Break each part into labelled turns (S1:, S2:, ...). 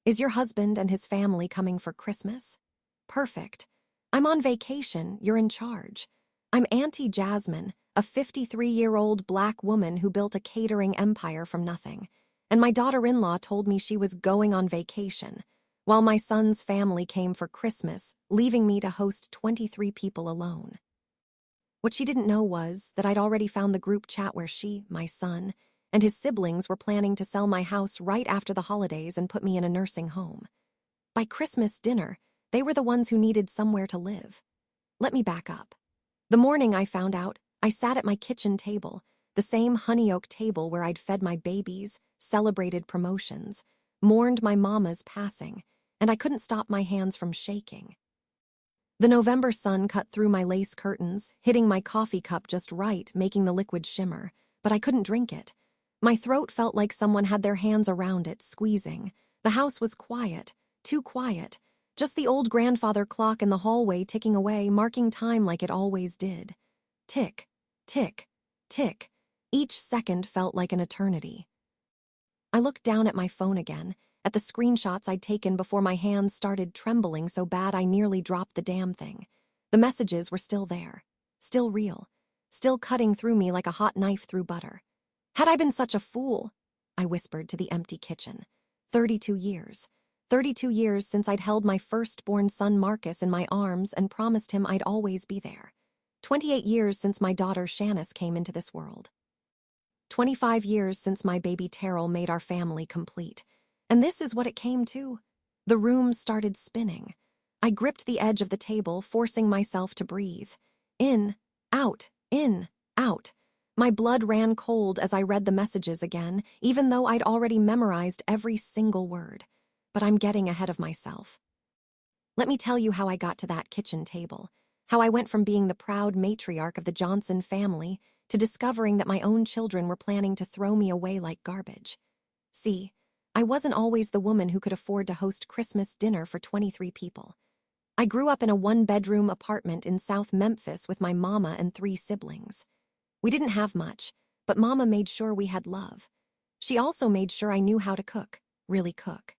S1: Is your husband and his family coming for Christmas? Perfect. I'm on vacation, you're in charge. I'm Auntie Jasmine, a 53-year-old black woman who built a catering empire from nothing. And my daughter-in-law told me she was going on vacation, while my son's family came for Christmas, leaving me to host 23 people alone. What she didn't know was that I'd already found the group chat where she, my son, and his siblings were planning to sell my house right after the holidays and put me in a nursing home. By Christmas dinner, they were the ones who needed somewhere to live. Let me back up. The morning I found out, I sat at my kitchen table, the same honey oak table where I'd fed my babies, celebrated promotions, mourned my mama's passing, and I couldn't stop my hands from shaking. The November sun cut through my lace curtains, hitting my coffee cup just right, making the liquid shimmer, but I couldn't drink it. My throat felt like someone had their hands around it, squeezing. The house was quiet, too quiet, just the old grandfather clock in the hallway ticking away, marking time like it always did. Tick, tick, tick. Each second felt like an eternity. I looked down at my phone again, at the screenshots I'd taken before my hands started trembling so bad I nearly dropped the damn thing. The messages were still there, still real, still cutting through me like a hot knife through butter. Had I been such a fool? I whispered to the empty kitchen. 32 years. 32 years since I'd held my firstborn son Marcus in my arms and promised him I'd always be there. 28 years since my daughter Shanice came into this world. 25 years since my baby Terrell made our family complete. And this is what it came to. The room started spinning. I gripped the edge of the table, forcing myself to breathe. In, out, in, out. My blood ran cold as I read the messages again, even though I'd already memorized every single word. But I'm getting ahead of myself. Let me tell you how I got to that kitchen table, how I went from being the proud matriarch of the Johnson family to discovering that my own children were planning to throw me away like garbage. See, I wasn't always the woman who could afford to host Christmas dinner for 23 people. I grew up in a one-bedroom apartment in South Memphis with my mama and 3 siblings. We didn't have much, but Mama made sure we had love. She also made sure I knew how to cook, really cook.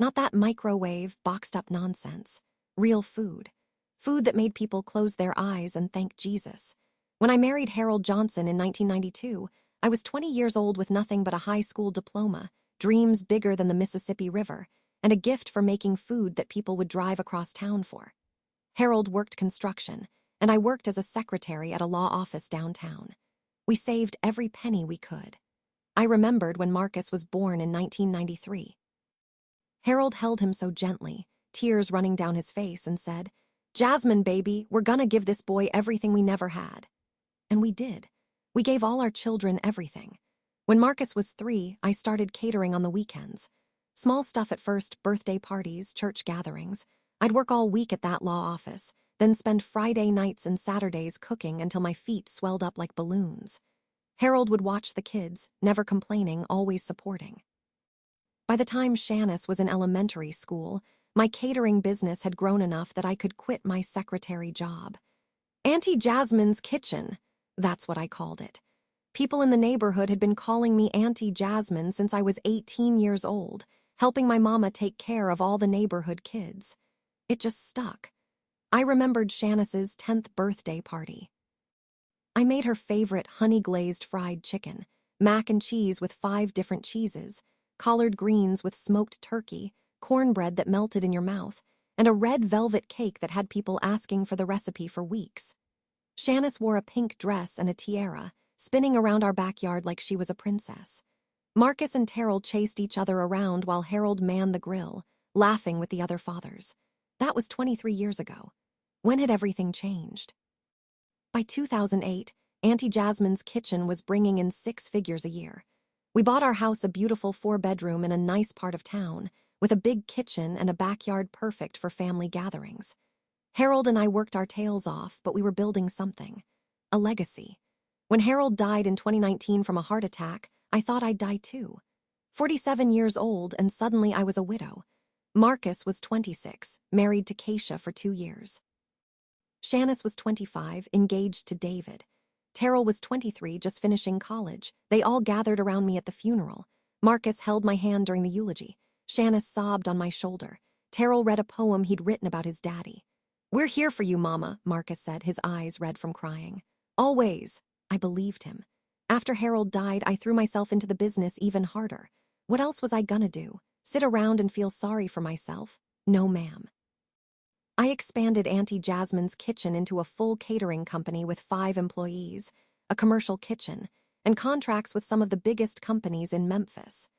S1: Not that microwave, boxed-up nonsense. Real food. Food that made people close their eyes and thank Jesus. When I married Harold Johnson in 1992, I was 20 years old with nothing but a high school diploma, dreams bigger than the Mississippi River, and a gift for making food that people would drive across town for. Harold worked construction, and I worked as a secretary at a law office downtown. We saved every penny we could. I remembered when Marcus was born in 1993. Harold held him so gently, tears running down his face, and said, "Jasmine, baby, we're gonna give this boy everything we never had." And we did. We gave all our children everything. When Marcus was 3, I started catering on the weekends. Small stuff at first, birthday parties, church gatherings. I'd work all week at that law office, then spend Friday nights and Saturdays cooking until my feet swelled up like balloons. Harold would watch the kids, never complaining, always supporting. By the time Shanice was in elementary school, my catering business had grown enough that I could quit my secretary job. Auntie Jasmine's Kitchen, that's what I called it. People in the neighborhood had been calling me Auntie Jasmine since I was 18 years old, helping my mama take care of all the neighborhood kids. It just stuck. I remembered Shanice's 10th birthday party. I made her favorite honey-glazed fried chicken, mac and cheese with 5 different cheeses, collard greens with smoked turkey, cornbread that melted in your mouth, and a red velvet cake that had people asking for the recipe for weeks. Shanice wore a pink dress and a tiara, spinning around our backyard like she was a princess. Marcus and Terrell chased each other around while Harold manned the grill, laughing with the other fathers. That was 23 years ago. When had everything changed? By 2008, Auntie Jasmine's Kitchen was bringing in 6 figures a year. We bought our house a beautiful 4-bedroom in a nice part of town, with a big kitchen and a backyard perfect for family gatherings. Harold and I worked our tails off, but we were building something. A legacy. When Harold died in 2019 from a heart attack, I thought I'd die too. 47 years old, and suddenly I was a widow. Marcus was 26, married to Keisha for 2 years. Shanice was 25, engaged to David. Terrell was 23, just finishing college. They all gathered around me at the funeral. Marcus held my hand during the eulogy. Shanice sobbed on my shoulder. Terrell read a poem he'd written about his daddy. "We're here for you, Mama," Marcus said, his eyes red from crying. "Always." I believed him. After Harold died, I threw myself into the business even harder. What else was I gonna do? Sit around and feel sorry for myself? No, ma'am. I expanded Auntie Jasmine's kitchen into a full catering company with 5 employees, a commercial kitchen, and contracts with some of the biggest companies in Memphis.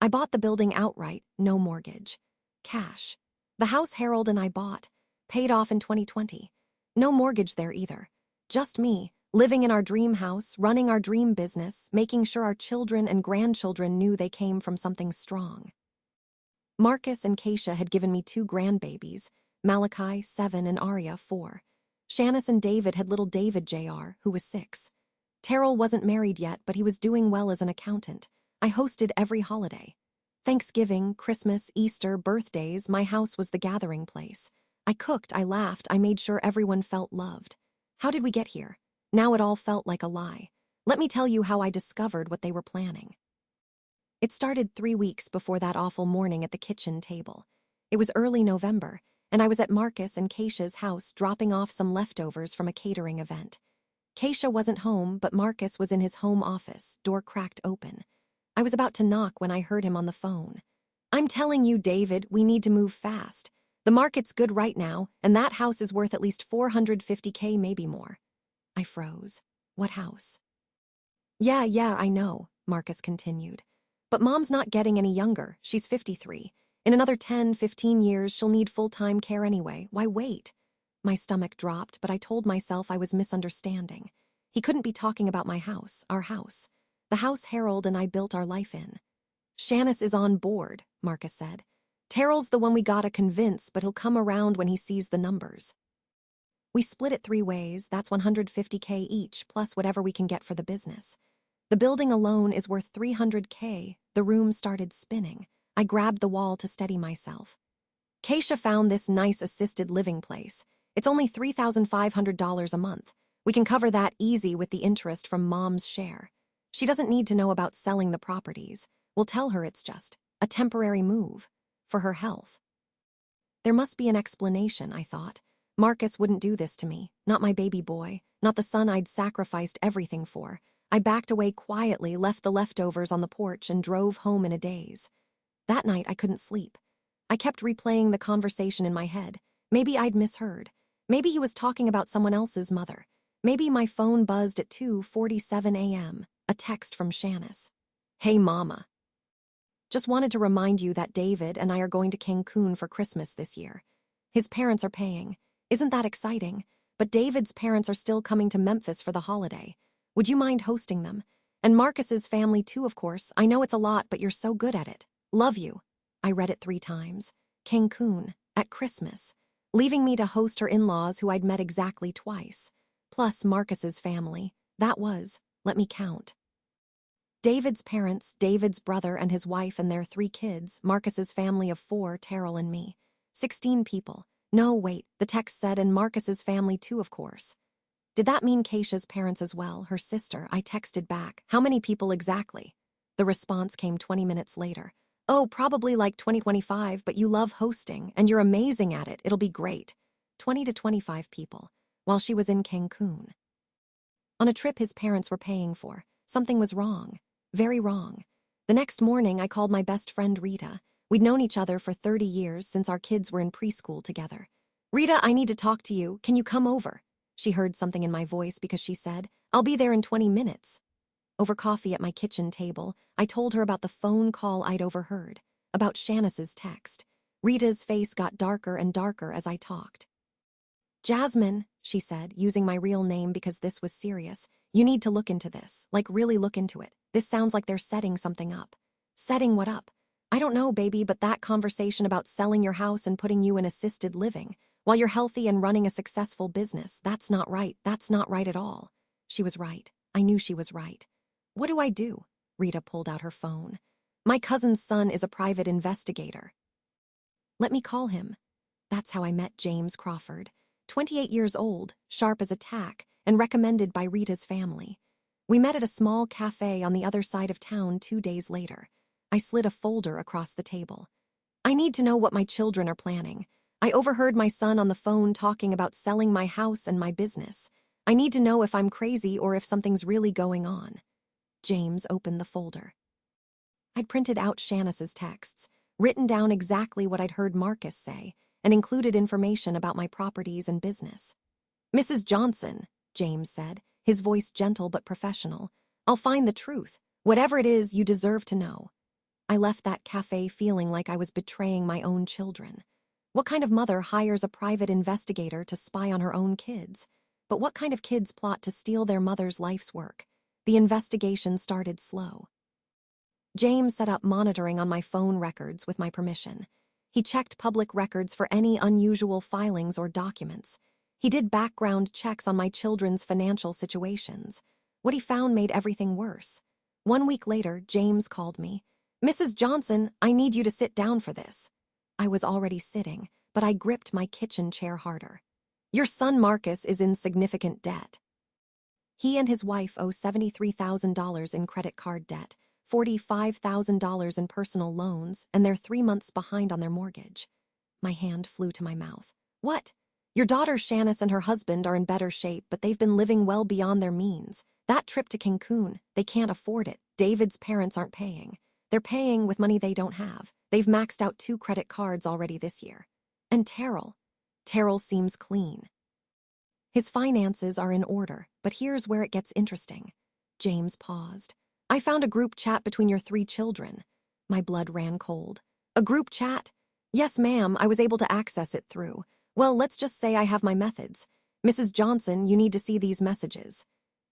S1: I bought the building outright, no mortgage. Cash. The house Harold and I bought, paid off in 2020. No mortgage there either. Just me, living in our dream house, running our dream business, making sure our children and grandchildren knew they came from something strong. Marcus and Keisha had given me 2 grandbabies, Malachi, 7, and Aria, 4. Shanice and David had little David Jr., who was 6. Terrell wasn't married yet, but he was doing well as an accountant. I hosted every holiday. Thanksgiving, Christmas, Easter, birthdays, my house was the gathering place. I cooked, I laughed, I made sure everyone felt loved. How did we get here? Now it all felt like a lie. Let me tell you how I discovered what they were planning. It started 3 weeks before that awful morning at the kitchen table. It was early November, and I was at Marcus and Keisha's house dropping off some leftovers from a catering event. Keisha wasn't home, but Marcus was in his home office, door cracked open. I was about to knock when I heard him on the phone. "I'm telling you, David, we need to move fast. The market's good right now, and that house is worth at least $450K, maybe more." I froze. What house? Yeah, I know, Marcus continued. But Mom's not getting any younger. She's 53. In another 10, 15 years, she'll need full-time care anyway. Why wait? My stomach dropped, but I told myself I was misunderstanding. He couldn't be talking about my house, our house. The house Harold and I built our life in. "Shanice is on board," Marcus said. "Terrell's the one we gotta convince, but he'll come around when he sees the numbers." We split it 3 ways, that's $150K each, plus whatever we can get for the business. The building alone is worth $300K. The room started spinning. I grabbed the wall to steady myself. Keisha found this nice assisted living place. It's only $3,500 a month. We can cover that easy with the interest from Mom's share. She doesn't need to know about selling the properties. We'll tell her it's just a temporary move for her health. There must be an explanation, I thought. Marcus wouldn't do this to me, not my baby boy, not the son I'd sacrificed everything for. I backed away quietly, left the leftovers on the porch, and drove home in a daze. That night, I couldn't sleep. I kept replaying the conversation in my head. Maybe I'd misheard. Maybe he was talking about someone else's mother. Maybe my phone buzzed at 2:47 a.m., a text from Shanice. "Hey, Mama. Just wanted to remind you that David and I are going to Cancun for Christmas this year. His parents are paying. Isn't that exciting? But David's parents are still coming to Memphis for the holiday. Would you mind hosting them? And Marcus's family too, of course. I know it's a lot, but you're so good at it. Love you." I read it 3 times. Cancun, at Christmas, leaving me to host her in-laws who I'd met exactly twice. Plus Marcus's family. That was, let me count. David's parents, David's brother and his wife and their 3 kids, Marcus's family of 4, Terrell and me. 16 people. No, wait, the text said, and Marcus's family too, of course. Did that mean Keisha's parents as well, her sister? I texted back. How many people exactly? The response came 20 minutes later. "Oh, probably like 20-25, but you love hosting, and you're amazing at it. It'll be great." 20 to 25 people, while she was in Cancun. On a trip his parents were paying for. Something was wrong. Very wrong. The next morning, I called my best friend Rita. We'd known each other for 30 years since our kids were in preschool together. "Rita, I need to talk to you. Can you come over?" She heard something in my voice because she said, "I'll be there in 20 minutes. Over coffee at my kitchen table, I told her about the phone call I'd overheard, about Shanice's text. Rita's face got darker and darker as I talked. "Jasmine," she said, using my real name because this was serious, "you need to look into this, like really look into it. This sounds like they're setting something up." "Setting what up?" "I don't know, baby, but that conversation about selling your house and putting you in assisted living, while you're healthy and running a successful business, that's not right. That's not right at all." She was right. I knew she was right. "What do I do?" Rita pulled out her phone. "My cousin's son is a private investigator." "Let me call him." That's how I met James Crawford. 28 years old, sharp as a tack, and recommended by Rita's family. We met at a small cafe on the other side of town 2 days later. I slid a folder across the table. I need to know what my children are planning. I overheard my son on the phone talking about selling my house and my business. I need to know if I'm crazy or if something's really going on. James opened the folder. I'd printed out Shanice's texts, written down exactly what I'd heard Marcus say, and included information about my properties and business. "Mrs. Johnson," James said, his voice gentle but professional, "I'll find the truth. Whatever it is, you deserve to know." I left that cafe feeling like I was betraying my own children. What kind of mother hires a private investigator to spy on her own kids? But what kind of kids plot to steal their mother's life's work? The investigation started slow. James set up monitoring on my phone records with my permission. He checked public records for any unusual filings or documents. He did background checks on my children's financial situations. What he found made everything worse. 1 week later, James called me. "Mrs. Johnson, I need you to sit down for this." I was already sitting, but I gripped my kitchen chair harder. "Your son Marcus is in significant debt. He and his wife owe $73,000 in credit card debt, $45,000 in personal loans, and they're 3 months behind on their mortgage." My hand flew to my mouth. "What? Your daughter Shanice and her husband are in better shape, but they've been living well beyond their means. That trip to Cancun, they can't afford it. David's parents aren't paying. They're paying with money they don't have. They've maxed out 2 credit cards already this year. And Terrell seems clean. His finances are in order, but here's where it gets interesting." James paused. "I found a group chat between your 3 children." My blood ran cold. "A group chat?" "Yes, ma'am, I was able to access it through. Well, let's just say I have my methods. Mrs. Johnson, you need to see these messages."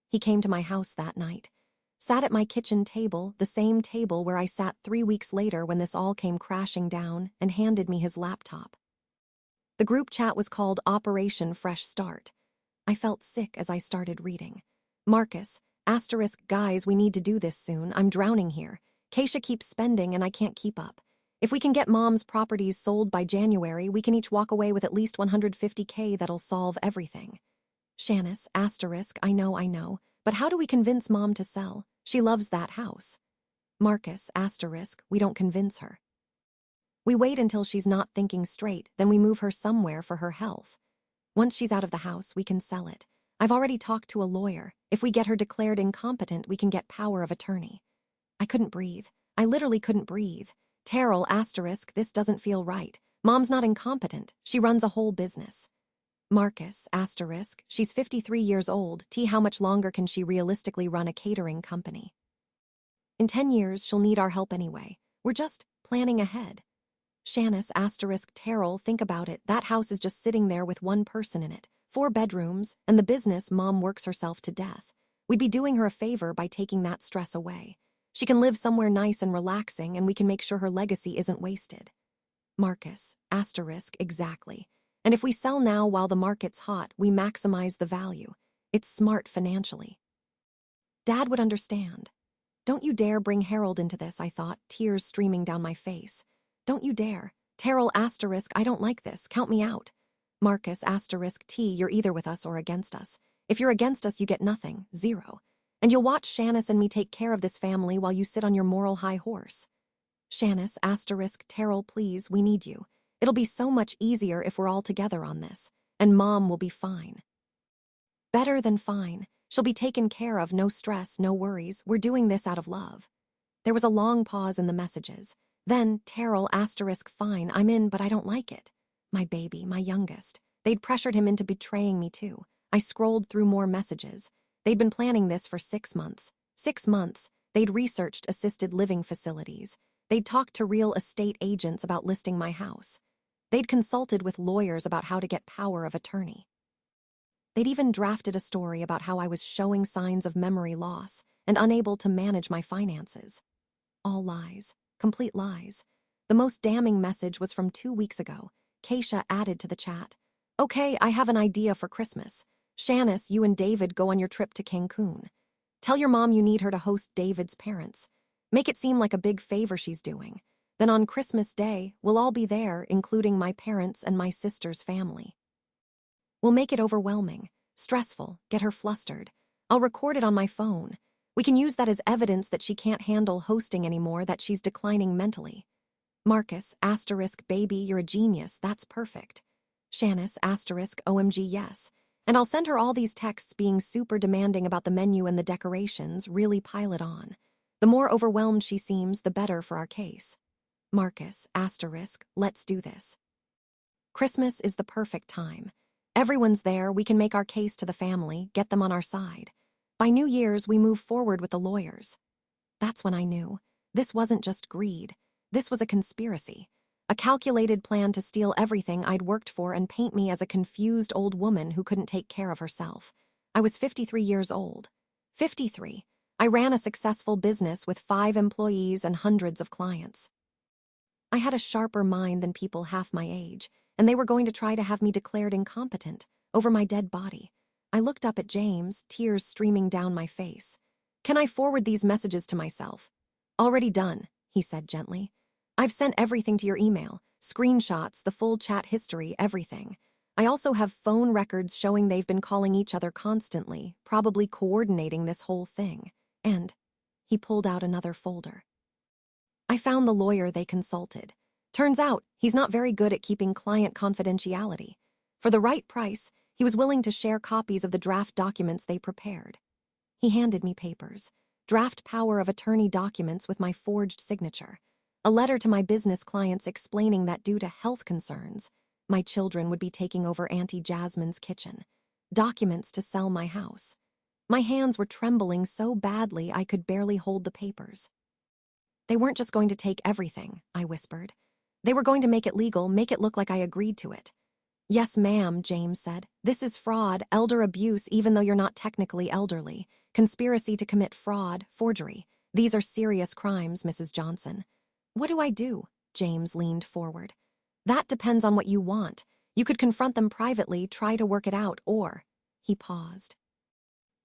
S1: He came to my house that night. Sat at my kitchen table, the same table where I sat 3 weeks later when this all came crashing down, and handed me his laptop. The group chat was called Operation Fresh Start. I felt sick as I started reading. "Marcus, guys, we need to do this soon. I'm drowning here. Keisha keeps spending and I can't keep up. If we can get Mom's properties sold by January, we can each walk away with at least $150K. That'll solve everything. Shanice, I know, but how do we convince Mom to sell? She loves that house." Marcus, we don't convince her. We wait until she's not thinking straight, then we move her somewhere for her health. Once she's out of the house, we can sell it. I've already talked to a lawyer. If we get her declared incompetent, we can get power of attorney. I couldn't breathe. I literally couldn't breathe. "Terrell, this doesn't feel right. Mom's not incompetent. She runs a whole business." Marcus, she's 53 years old. How much longer can she realistically run a catering company? "In 10 years, she'll need our help anyway. We're just planning ahead." Shanice, Terrell, think about it. That house is just sitting there with 1 person in it, 4 bedrooms, and the business Mom works herself to death. We'd be doing her a favor by taking that stress away. She can live somewhere nice and relaxing, and we can make sure her legacy isn't wasted. Marcus, exactly. And if we sell now while the market's hot, we maximize the value. It's smart financially. Dad would understand. "Don't you dare bring Harold into this," I thought, tears streaming down my face. "Don't you dare. Terrell, I don't like this. Count me out." Marcus, you're either with us or against us. If you're against us, you get nothing, 0. And you'll watch Shanice and me take care of this family while you sit on your moral high horse. Shanice, Terrell, please, we need you. It'll be so much easier if we're all together on this. And Mom will be fine. Better than fine. She'll be taken care of, no stress, no worries. We're doing this out of love. There was a long pause in the messages. Then, Terrell, fine, I'm in, but I don't like it. My baby, my youngest. They'd pressured him into betraying me too. I scrolled through more messages. They'd been planning this for 6 months. 6 months. They'd researched assisted living facilities. They'd talked to real estate agents about listing my house. They'd consulted with lawyers about how to get power of attorney. They'd even drafted a story about how I was showing signs of memory loss and unable to manage my finances. All lies. Complete lies. The most damning message was from 2 weeks ago. Keisha added to the chat. "Okay, I have an idea for Christmas. Shanice, you and David go on your trip to Cancun. Tell your mom you need her to host David's parents. Make it seem like a big favor she's doing. Then on Christmas Day, we'll all be there, including my parents and my sister's family. We'll make it overwhelming, stressful, get her flustered. I'll record it on my phone. We can use that as evidence that she can't handle hosting anymore, that she's declining mentally." Marcus, asterisk, baby, you're a genius, that's perfect. Shanice, asterisk, OMG, yes. And I'll send her all these texts being super demanding about the menu and the decorations, really pile it on. The more overwhelmed she seems, the better for our case. Marcus, asterisk, let's do this. Christmas is the perfect time. Everyone's there, we can make our case to the family, get them on our side. By New Year's, we move forward with the lawyers. That's when I knew. This wasn't just greed. This was a conspiracy. A calculated plan to steal everything I'd worked for and paint me as a confused old woman who couldn't take care of herself. I was 53 years old. 53. I ran a successful business with 5 employees and hundreds of clients. I had a sharper mind than people half my age, and they were going to try to have me declared incompetent over my dead body. I looked up at James, tears streaming down my face. Can I forward these messages to myself? Already done, he said gently. I've sent everything to your email, screenshots, the full chat history, everything. I also have phone records showing they've been calling each other constantly, probably coordinating this whole thing. And he pulled out another folder. I found the lawyer they consulted. Turns out, he's not very good at keeping client confidentiality. For the right price, he was willing to share copies of the draft documents they prepared. He handed me papers, draft power of attorney documents with my forged signature, a letter to my business clients explaining that due to health concerns, my children would be taking over Auntie Jasmine's kitchen, documents to sell my house. My hands were trembling so badly I could barely hold the papers. They weren't just going to take everything, I whispered. They were going to make it legal, make it look like I agreed to it. Yes, ma'am, James said. This is fraud, elder abuse, even though you're not technically elderly. Conspiracy to commit fraud, forgery. These are serious crimes, Mrs. Johnson. What do I do? James leaned forward. That depends on what you want. You could confront them privately, try to work it out, or... He paused.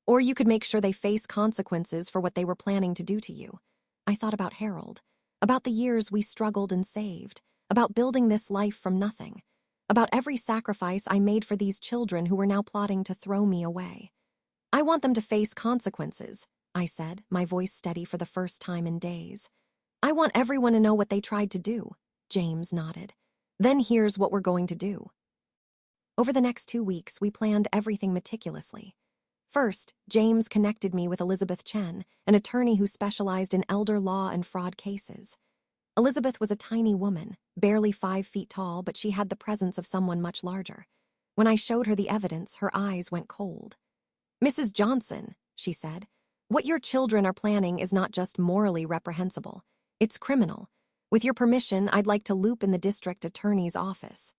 S1: Or you could make sure they face consequences for what they were planning to do to you. I thought about Harold, about the years we struggled and saved, about building this life from nothing, about every sacrifice I made for these children who were now plotting to throw me away. I want them to face consequences, I said, my voice steady for the first time in days. I want everyone to know what they tried to do, James nodded. Then here's what we're going to do. Over the next 2 weeks, we planned everything meticulously. First, James connected me with Elizabeth Chen, an attorney who specialized in elder law and fraud cases. Elizabeth was a tiny woman, barely 5 feet tall, but she had the presence of someone much larger. When I showed her the evidence, her eyes went cold. Mrs. Johnson, she said, what your children are planning is not just morally reprehensible. It's criminal. With your permission, I'd like to loop in the district attorney's office.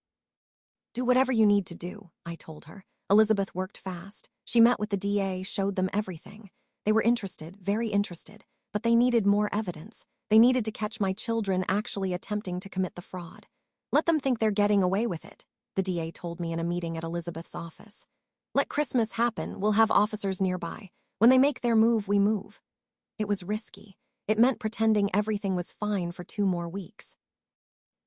S1: Do whatever you need to do, I told her. Elizabeth worked fast. She met with the DA, showed them everything. They were interested, very interested, but they needed more evidence. They needed to catch my children actually attempting to commit the fraud. Let them think they're getting away with it, the DA told me in a meeting at Elizabeth's office. Let Christmas happen, we'll have officers nearby. When they make their move, we move. It was risky. It meant pretending everything was fine for 2 more weeks.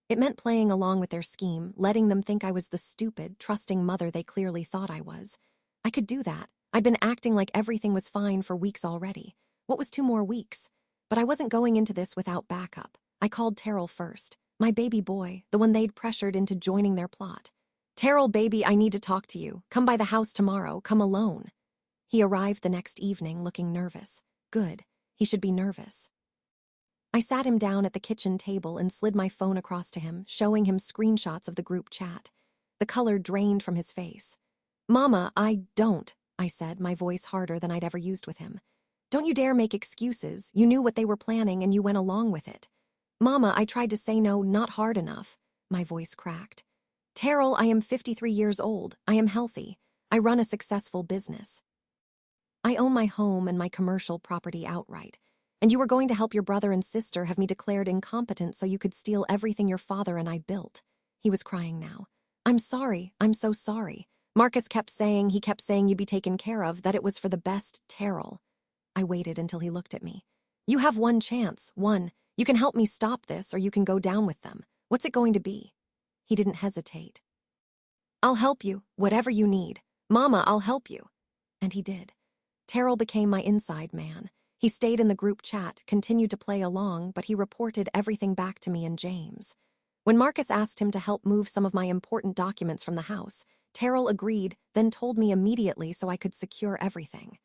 S1: It meant playing along with their scheme, letting them think I was the stupid, trusting mother they clearly thought I was. I could do that. I'd been acting like everything was fine for weeks already. What was 2 more weeks? But I wasn't going into this without backup. I called Terrell first, my baby boy, the one they'd pressured into joining their plot. Terrell, baby, I need to talk to you. Come by the house tomorrow. Come alone. He arrived the next evening looking nervous. Good. He should be nervous. I sat him down at the kitchen table and slid my phone across to him, showing him screenshots of the group chat. The color drained from his face. Mama, I said, my voice harder than I'd ever used with him. Don't you dare make excuses. You knew what they were planning and you went along with it. Mama, I tried to say no, not hard enough. My voice cracked. Terrell, I am 53 years old. I am healthy. I run a successful business. I own my home and my commercial property outright. And you were going to help your brother and sister have me declared incompetent so you could steal everything your father and I built. He was crying now. I'm sorry. I'm so sorry. Marcus kept saying you'd be taken care of, that it was for the best, Terrell. I waited until he looked at me. You have one chance, one. You can help me stop this or you can go down with them. What's it going to be? He didn't hesitate. I'll help you, whatever you need. Mama, I'll help you. And he did. Terrell became my inside man. He stayed in the group chat, continued to play along, but he reported everything back to me and James. When Marcus asked him to help move some of my important documents from the house, Terrell agreed, then told me immediately so I could secure everything.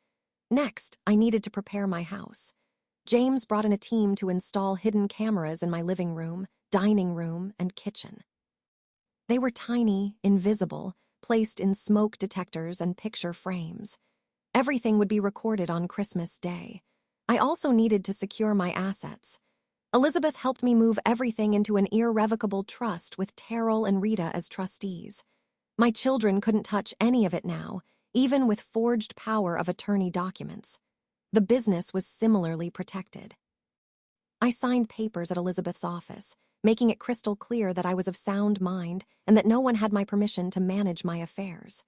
S1: Next, I needed to prepare my house. James brought in a team to install hidden cameras in my living room, dining room, and kitchen. They were tiny, invisible, placed in smoke detectors and picture frames. Everything would be recorded on Christmas Day. I also needed to secure my assets. Elizabeth helped me move everything into an irrevocable trust with Terrell and Rita as trustees. My children couldn't touch any of it now, even with forged power of attorney documents. The business was similarly protected. I signed papers at Elizabeth's office, making it crystal clear that I was of sound mind and that no one had my permission to manage my affairs.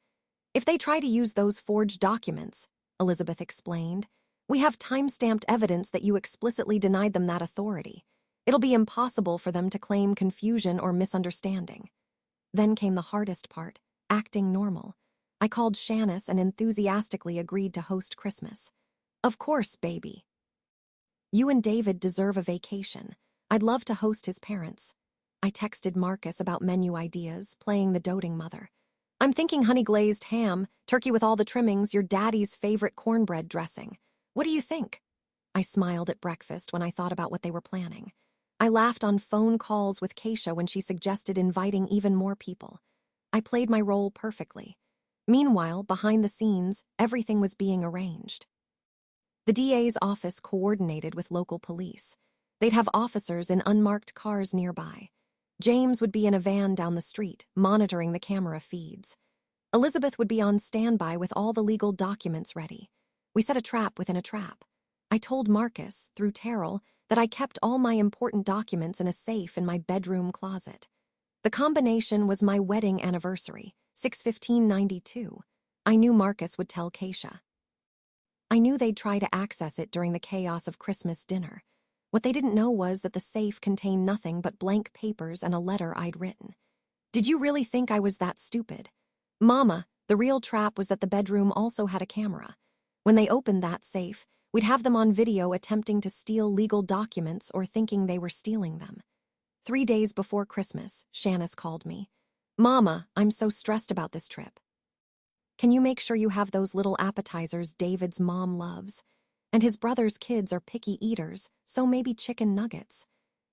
S1: If they try to use those forged documents, Elizabeth explained, we have time-stamped evidence that you explicitly denied them that authority. It'll be impossible for them to claim confusion or misunderstanding. Then came the hardest part, acting normal. I called Shanice and enthusiastically agreed to host Christmas. Of course, baby. You and David deserve a vacation. I'd love to host his parents. I texted Marcus about menu ideas, playing the doting mother. I'm thinking honey-glazed ham, turkey with all the trimmings, your daddy's favorite cornbread dressing. What do you think? I smiled at breakfast when I thought about what they were planning. I laughed on phone calls with Keisha when she suggested inviting even more people. I played my role perfectly. Meanwhile, behind the scenes, everything was being arranged. The DA's office coordinated with local police. They'd have officers in unmarked cars nearby. James would be in a van down the street, monitoring the camera feeds. Elizabeth would be on standby with all the legal documents ready. We set a trap within a trap. I told Marcus, through Terrell, that I kept all my important documents in a safe in my bedroom closet. The combination was my wedding anniversary, 6/15/92. I knew Marcus would tell Keisha. I knew they'd try to access it during the chaos of Christmas dinner. What they didn't know was that the safe contained nothing but blank papers and a letter I'd written. Did you really think I was that stupid? Mama, the real trap was that the bedroom also had a camera. When they opened that safe, we'd have them on video attempting to steal legal documents or thinking they were stealing them. 3 days before Christmas, Shanice called me. Mama, I'm so stressed about this trip. Can you make sure you have those little appetizers David's mom loves? And his brother's kids are picky eaters, so maybe chicken nuggets.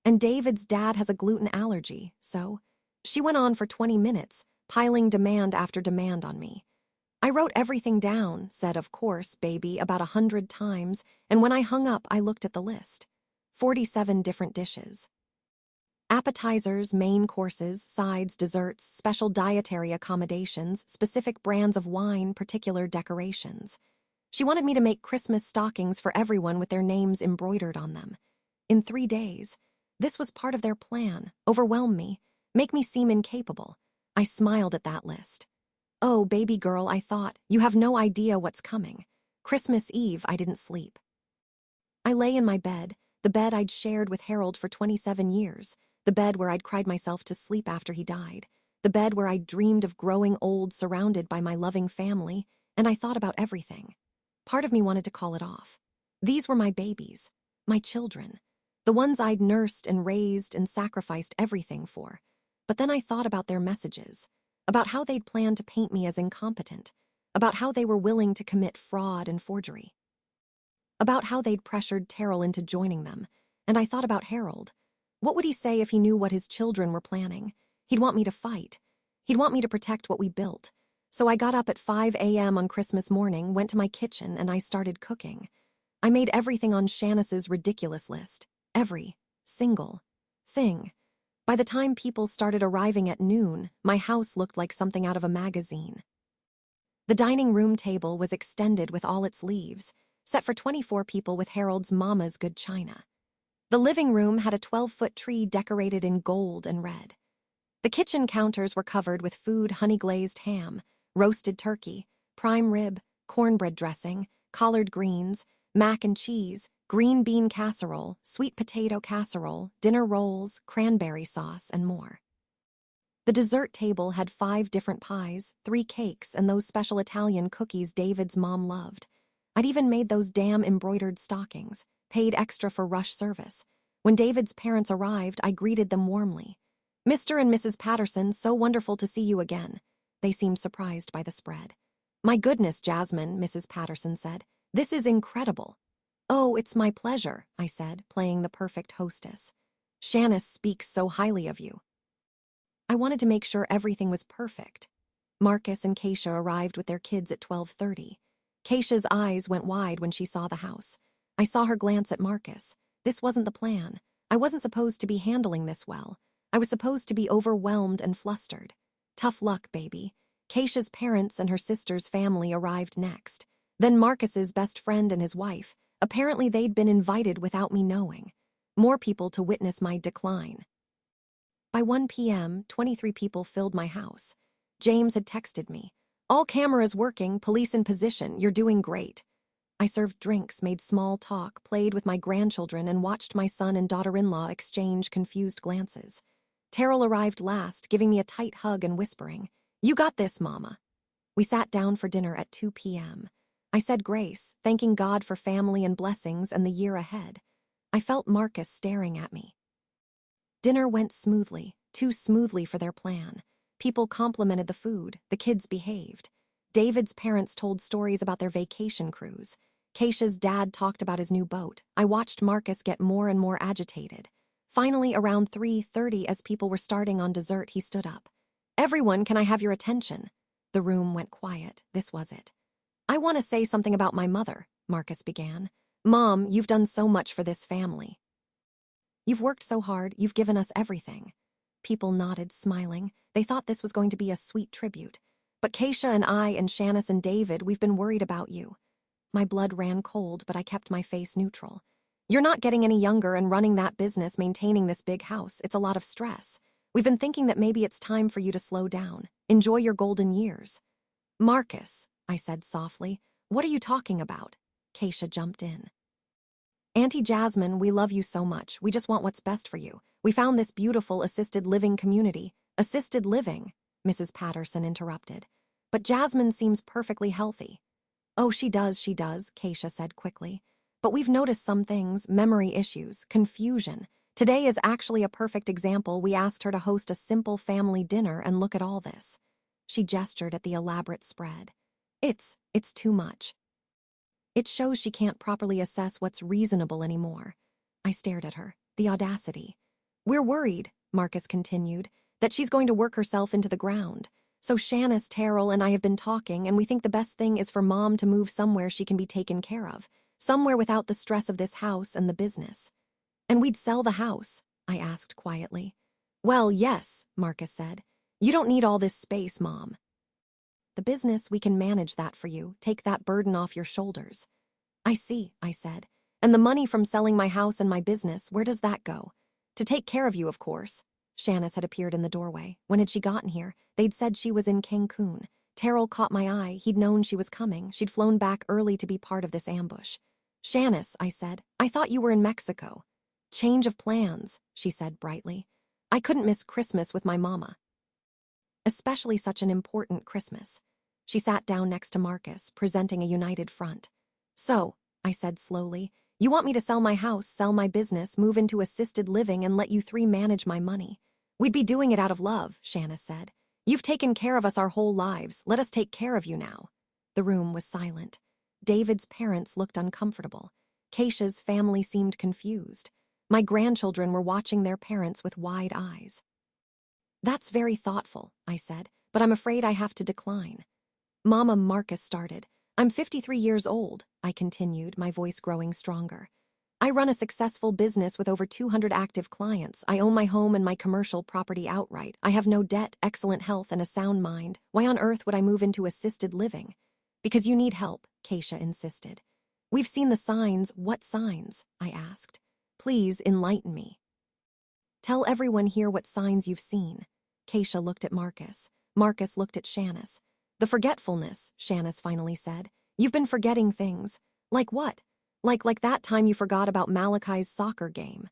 S1: And David's dad has a gluten allergy, so... She went on for 20 minutes, piling demand after demand on me. I wrote everything down, said, of course, baby, about 100 times, and when I hung up, I looked at the list. 47 different dishes. Appetizers, main courses, sides, desserts, special dietary accommodations, specific brands of wine, particular decorations. She wanted me to make Christmas stockings for everyone with their names embroidered on them. In 3 days. This was part of their plan, overwhelm me, make me seem incapable. I smiled at that list. Oh, baby girl, I thought, you have no idea what's coming. Christmas Eve, I didn't sleep. I lay in my bed, the bed I'd shared with Harold for 27 years, the bed where I'd cried myself to sleep after he died, the bed where I'd dreamed of growing old surrounded by my loving family, and I thought about everything. Part of me wanted to call it off. These were my babies, my children, the ones I'd nursed and raised and sacrificed everything for. But then I thought about their messages, about how they'd planned to paint me as incompetent, about how they were willing to commit fraud and forgery, about how they'd pressured Terrell into joining them, and I thought about Harold. What would he say if he knew what his children were planning? He'd want me to fight. He'd want me to protect what we built. So I got up at 5 a.m. on Christmas morning, went to my kitchen, and I started cooking. I made everything on Shanice's ridiculous list. Every single thing. By the time people started arriving at noon, my house looked like something out of a magazine. The dining room table was extended with all its leaves, set for 24 people with Harold's mama's good china. The living room had a 12-foot tree decorated in gold and red. The kitchen counters were covered with food honey-glazed ham, roasted turkey, prime rib, cornbread dressing, collard greens, mac and cheese, green bean casserole, sweet potato casserole, dinner rolls, cranberry sauce, and more. The dessert table had 5 different pies, 3 cakes, and those special Italian cookies David's mom loved. I'd even made those damn embroidered stockings, paid extra for rush service. When David's parents arrived, I greeted them warmly. "Mr. and Mrs. Patterson, so wonderful to see you again." They seemed surprised by the spread. "My goodness, Jasmine," Mrs. Patterson said. "This is incredible." "Oh, it's my pleasure," I said, playing the perfect hostess. "Shanice speaks so highly of you." I wanted to make sure everything was perfect. Marcus and Keisha arrived with their kids at 12:30. Keisha's eyes went wide when she saw the house. I saw her glance at Marcus. This wasn't the plan. I wasn't supposed to be handling this well. I was supposed to be overwhelmed and flustered. Tough luck, baby. Keisha's parents and her sister's family arrived next. Then Marcus's best friend and his wife. Apparently they'd been invited without me knowing. More people to witness my decline. By 1 p.m., 23 people filled my house. James had texted me. "All cameras working, police in position, you're doing great." I served drinks, made small talk, played with my grandchildren, and watched my son and daughter-in-law exchange confused glances. Terrell arrived last, giving me a tight hug and whispering, "You got this, Mama." We sat down for dinner at 2 p.m. I said grace, thanking God for family and blessings and the year ahead. I felt Marcus staring at me. Dinner went smoothly, too smoothly for their plan. People complimented the food, the kids behaved. David's parents told stories about their vacation cruise. Keisha's dad talked about his new boat. I watched Marcus get more and more agitated. Finally, around 3:30, as people were starting on dessert, he stood up. "Everyone, can I have your attention?" The room went quiet. This was it. "I want to say something about my mother," Marcus began. "Mom, you've done so much for this family. You've worked so hard, you've given us everything." People nodded, smiling. They thought this was going to be a sweet tribute. "But Keisha and I and Shanice and David, we've been worried about you." My blood ran cold, but I kept my face neutral. "You're not getting any younger, and running that business, maintaining this big house, it's a lot of stress. We've been thinking that maybe it's time for you to slow down. Enjoy your golden years." "Marcus," I said softly, "what are you talking about?" Keisha jumped in. "Auntie Jasmine, we love you so much. We just want what's best for you. We found this beautiful assisted living community." "Assisted living?" Mrs. Patterson interrupted. "But Jasmine seems perfectly healthy." "Oh, she does, Keisha said quickly. "But we've noticed some things, memory issues, confusion. Today is actually a perfect example. We asked her to host a simple family dinner, and look at all this." She gestured at the elaborate spread. It's too much. It shows she can't properly assess what's reasonable anymore." I stared at her. The audacity. "We're worried," Marcus continued, "that she's going to work herself into the ground. So Shanice, Terrell, and I have been talking, and we think the best thing is for Mom to move somewhere she can be taken care of. Somewhere without the stress of this house and the business." "And we'd sell the house?" I asked quietly. "Well, yes," Marcus said. "You don't need all this space, Mom. The business, we can manage that for you, take that burden off your shoulders." "I see," I said. "And the money from selling my house and my business, where does that go?" "To take care of you, of course." Shanice had appeared in the doorway. When had she gotten here? They'd said she was in Cancun. Terrell caught my eye. He'd known she was coming. She'd flown back early to be part of this ambush. "Shanice," I said, "I thought you were in Mexico." "Change of plans," she said brightly. "I couldn't miss Christmas with my mama. Especially such an important Christmas." She sat down next to Marcus, presenting a united front. "So," I said slowly, "you want me to sell my house, sell my business, move into assisted living, and let you three manage my money?" "We'd be doing it out of love," Shanice said. "You've taken care of us our whole lives. Let us take care of you now." The room was silent. David's parents looked uncomfortable. Keisha's family seemed confused. My grandchildren were watching their parents with wide eyes. "That's very thoughtful," I said, "but I'm afraid I have to decline." "Mama," Marcus started. "I'm 53 years old," I continued, my voice growing stronger. "I run a successful business with over 200 active clients. I own my home and my commercial property outright. I have no debt, excellent health, and a sound mind. Why on earth would I move into assisted living?" "Because you need help," Keisha insisted. "We've seen the signs." "What signs?" I asked. "Please enlighten me." "Tell everyone here what signs you've seen." Keisha looked at Marcus. Marcus looked at Shanice. "The forgetfulness," Shanice finally said. "You've been forgetting things." "Like what?" Like that time you forgot about Malachi's soccer game."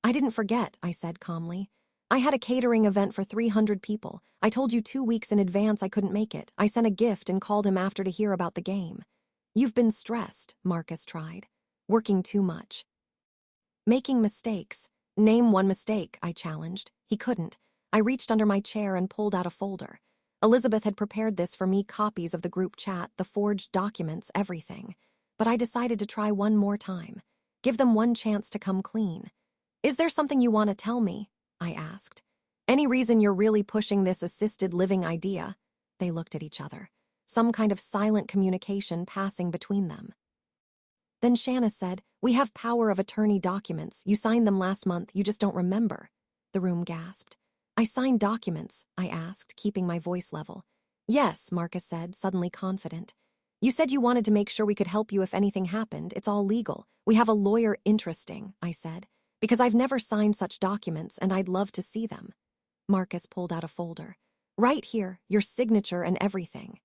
S1: "I didn't forget," I said calmly. "I had a catering event for 300 people. I told you 2 weeks in advance I couldn't make it. I sent a gift and called him after to hear about the game." You've been stressed, Marcus tried. Working too much. Making mistakes. Name one mistake, I challenged. He couldn't. I reached under my chair and pulled out a folder. Elizabeth had prepared this for me, copies of the group chat, the forged documents, everything. But I decided to try one more time. Give them one chance to come clean. Is there something you want to tell me? I asked. Any reason you're really pushing this assisted living idea? They looked at each other. Some kind of silent communication passing between them. Then Shanna said, "We have power of attorney documents. You signed them last month, you just don't remember." The room gasped. I signed documents, I asked, keeping my voice level. Yes, Marcus said, suddenly confident. You said you wanted to make sure we could help you if anything happened. It's all legal. We have a lawyer. Interesting, I said, because I've never signed such documents and I'd love to see them. Marcus pulled out a folder. Right here, your signature and everything.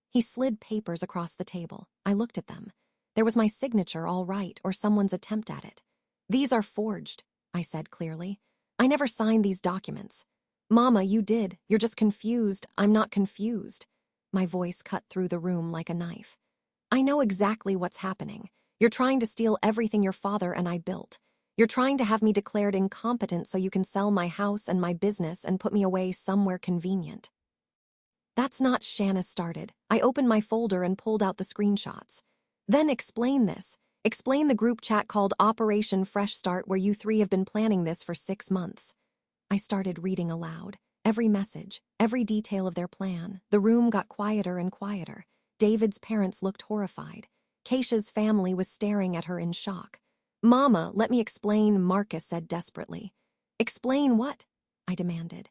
S1: He slid papers across the table. I looked at them. There was my signature, all right, or someone's attempt at it. These are forged, I said clearly. I never signed these documents. Mama, you did. You're just confused. I'm not confused. My voice cut through the room like a knife. I know exactly what's happening. You're trying to steal everything your father and I built. You're trying to have me declared incompetent so you can sell my house and my business and put me away somewhere convenient. That's not. Shanna started. I opened my folder and pulled out the screenshots. Then explain this. Explain the group chat called Operation Fresh Start where you three have been planning this for 6 months. I started reading aloud. Every message, every detail of their plan. The room got quieter and quieter. David's parents looked horrified. Keisha's family was staring at her in shock. Mama, let me explain, Marcus said desperately. Explain what? I demanded.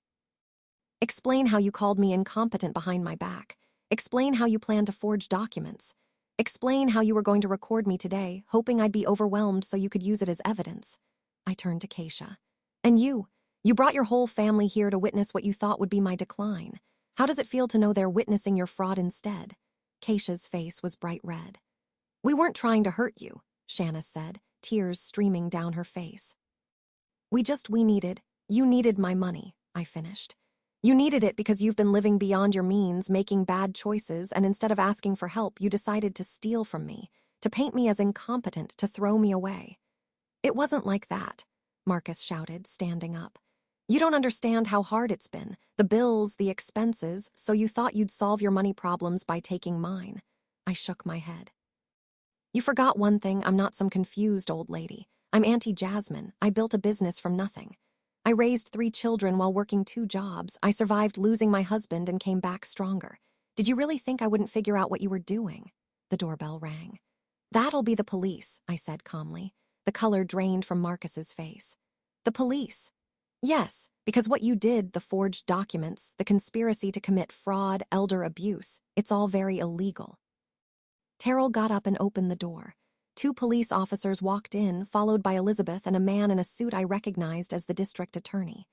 S1: Explain how you called me incompetent behind my back. Explain how you planned to forge documents. Explain how you were going to record me today, hoping I'd be overwhelmed so you could use it as evidence. I turned to Keisha. And you brought your whole family here to witness what you thought would be my decline. How does it feel to know they're witnessing your fraud instead? Keisha's face was bright red. We weren't trying to hurt you, Shanna said, tears streaming down her face. You needed my money, I finished. You needed it because you've been living beyond your means, making bad choices, and instead of asking for help, you decided to steal from me, to paint me as incompetent, to throw me away. It wasn't like that, Marcus shouted, standing up. You don't understand how hard it's been, the bills, the expenses, so you thought you'd solve your money problems by taking mine. I shook my head. You forgot one thing. I'm not some confused old lady. I'm Auntie Jasmine. I built a business from nothing. I raised 3 children while working 2 jobs. I survived losing my husband and came back stronger. Did you really think I wouldn't figure out what you were doing? The doorbell rang. That'll be the police, I said calmly. The color drained from Marcus's face. The police? Yes, because what you did, the forged documents, the conspiracy to commit fraud, elder abuse, it's all very illegal. Terrell got up and opened the door. 2 police officers walked in, followed by Elizabeth and a man in a suit I recognized as the district attorney.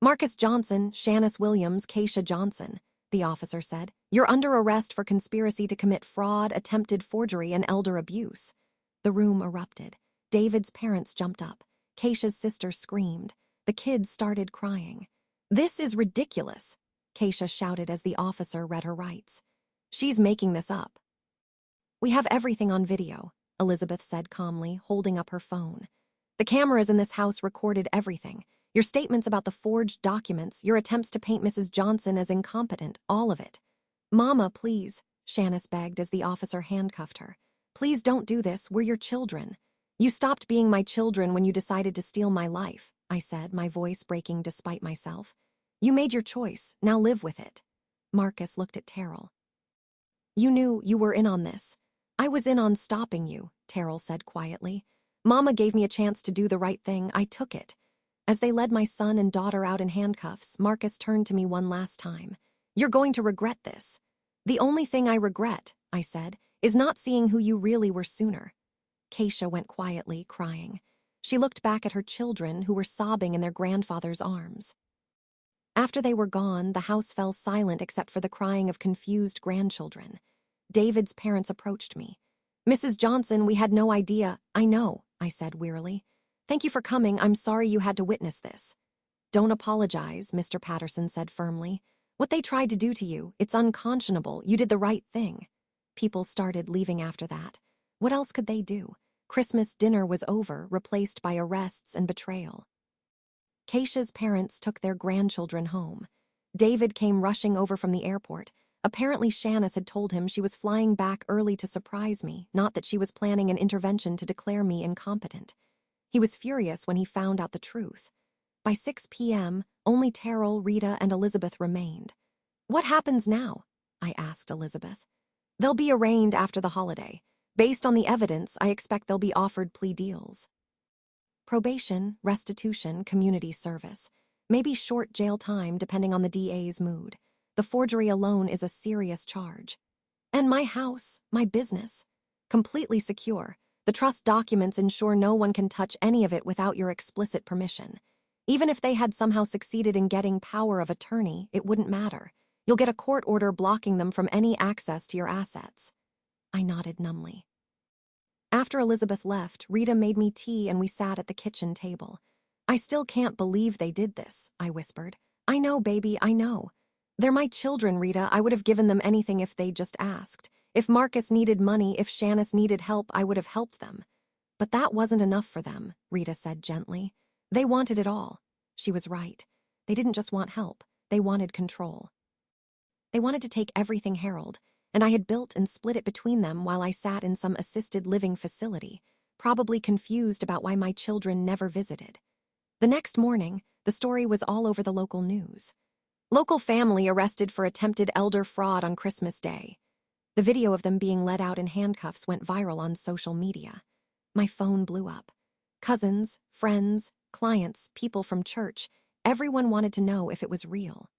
S1: Marcus Johnson, Shanice Williams, Keisha Johnson, the officer said. You're under arrest for conspiracy to commit fraud, attempted forgery, and elder abuse. The room erupted. David's parents jumped up. Keisha's sister screamed. The kids started crying. This is ridiculous, Keisha shouted as the officer read her rights. She's making this up. We have everything on video, Elizabeth said calmly, holding up her phone. The cameras in this house recorded everything. Your statements about the forged documents, your attempts to paint Mrs. Johnson as incompetent, all of it. Mama, please, Shanice begged as the officer handcuffed her. Please don't do this. We're your children. You stopped being my children when you decided to steal my life, I said, my voice breaking despite myself. You made your choice. Now live with it. Marcus looked at Terrell. You knew you were in on this. I was in on stopping you, Terrell said quietly. Mama gave me a chance to do the right thing. I took it. As they led my son and daughter out in handcuffs, Marcus turned to me one last time. You're going to regret this. The only thing I regret, I said, is not seeing who you really were sooner. Keisha went quietly, crying. She looked back at her children who were sobbing in their grandfather's arms. After they were gone, the house fell silent except for the crying of confused grandchildren. David's parents approached me. Mrs. Johnson, we had no idea. I know, I said wearily. Thank you for coming. I'm sorry you had to witness this. Don't apologize, Mr. Patterson said firmly. What they tried to do to you, it's unconscionable. You did the right thing. People started leaving after that. What else could they do? Christmas dinner was over, replaced by arrests and betrayal. Keisha's parents took their grandchildren home. David came rushing over from the airport. Apparently, Shanice had told him she was flying back early to surprise me, not that she was planning an intervention to declare me incompetent. He was furious when he found out the truth. By 6 p.m., only Terrell, Rita, and Elizabeth remained. "What happens now?" I asked Elizabeth. "They'll be arraigned after the holiday. Based on the evidence, I expect they'll be offered plea deals. Probation, restitution, community service. Maybe short jail time depending on the DA's mood. The forgery alone is a serious charge. And my house, my business. Completely secure. The trust documents ensure no one can touch any of it without your explicit permission. Even if they had somehow succeeded in getting power of attorney, it wouldn't matter. You'll get a court order blocking them from any access to your assets." I nodded numbly. After Elizabeth left, Rita made me tea and we sat at the kitchen table. "I still can't believe they did this," I whispered. "I know, baby, I know. They're my children, Rita. I would have given them anything if they'd just asked. If Marcus needed money, if Shanice needed help, I would have helped them. But that wasn't enough for them," Rita said gently. "They wanted it all." She was right. They didn't just want help. They wanted control. They wanted to take everything Harold, and I had built and split it between them while I sat in some assisted living facility, probably confused about why my children never visited. The next morning, the story was all over the local news. Local family arrested for attempted elder fraud on Christmas Day. The video of them being led out in handcuffs went viral on social media. My phone blew up. Cousins, friends, clients, people from church, everyone wanted to know if it was real.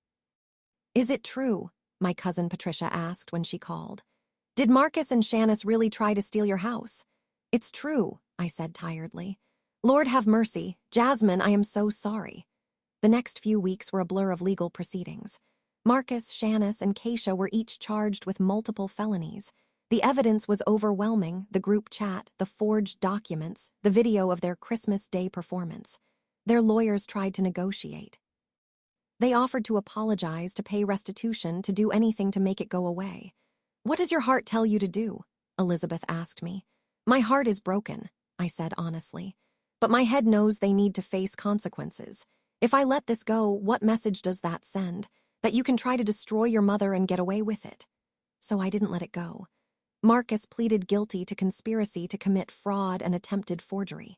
S1: "Is it true?" my cousin Patricia asked when she called. "Did Marcus and Shanice really try to steal your house?" "It's true," I said tiredly. "Lord have mercy. Jasmine, I am so sorry." The next few weeks were a blur of legal proceedings. Marcus, Shanice, and Keisha were each charged with multiple felonies. The evidence was overwhelming: the group chat, the forged documents, the video of their Christmas Day performance. Their lawyers tried to negotiate. They offered to apologize, to pay restitution, to do anything to make it go away. "What does your heart tell you to do?" Elizabeth asked me. "My heart is broken," I said honestly. "But my head knows they need to face consequences. If I let this go, what message does that send? That you can try to destroy your mother and get away with it." So I didn't let it go. Marcus pleaded guilty to conspiracy to commit fraud and attempted forgery.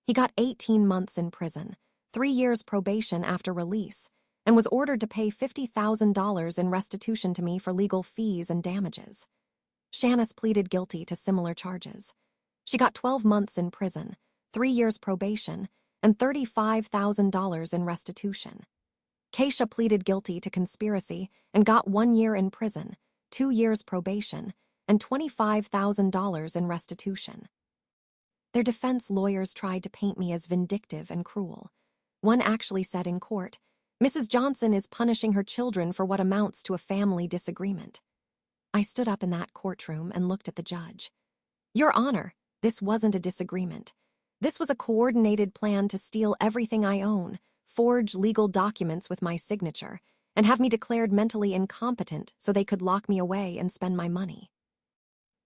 S1: He got 18 months in prison, 3 years probation after release, and was ordered to pay $50,000 in restitution to me for legal fees and damages. Shanice pleaded guilty to similar charges. She got 12 months in prison, 3 years probation, and $35,000 in restitution. Keisha pleaded guilty to conspiracy and got 1 year in prison, 2 years probation, and $25,000 in restitution. Their defense lawyers tried to paint me as vindictive and cruel. One actually said in court, "Mrs. Johnson is punishing her children for what amounts to a family disagreement." I stood up in that courtroom and looked at the judge. "Your Honor, this wasn't a disagreement. This was a coordinated plan to steal everything I own, forge legal documents with my signature, and have me declared mentally incompetent so they could lock me away and spend my money.